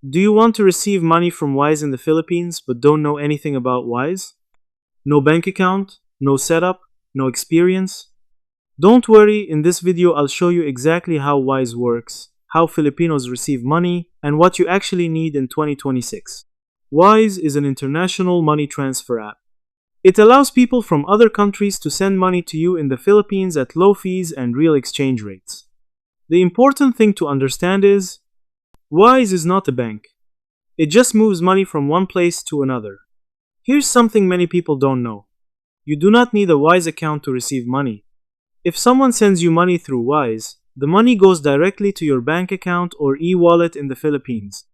Do you want to receive money from Wise in the Philippines but don't know anything about Wise? No bank account? No setup? No experience? Don't worry, in this video I'll show you exactly how Wise works, how Filipinos receive money, and what you actually need in 2026. Wise is an international money transfer app. It allows people from other countries to send money to you in the Philippines at low fees and real exchange rates. The important thing to understand is, Wise is not a bank. It just moves money from one place to another. Here's something many people don't know. You do not need a Wise account to receive money. If someone sends you money through Wise, the money goes directly to your bank account or e-wallet in the Philippines.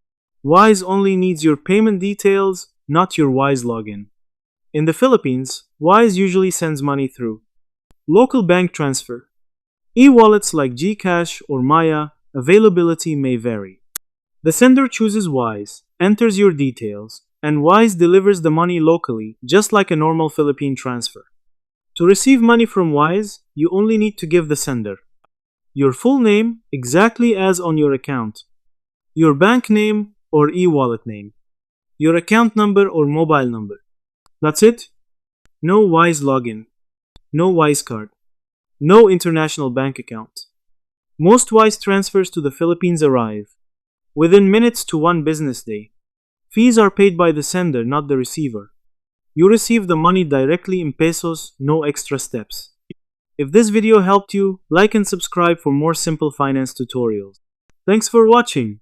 Wise only needs your payment details, not your Wise login. In the Philippines, Wise usually sends money through local bank transfer. E-wallets like GCash or Maya, availability may vary. The sender chooses Wise, enters your details, and Wise delivers the money locally, just like a normal Philippine transfer. To receive money from Wise, you only need to give the sender your full name, exactly as on your account, your bank name or e-wallet name, your account number or mobile number. That's it. No Wise login, no Wise card, no international bank account. Most Wise transfers to the Philippines arrive within minutes to one business day. Fees are paid by the sender, not the receiver. You receive the money directly in pesos, no extra steps. If this video helped you, like and subscribe for more simple finance tutorials. Thanks for watching.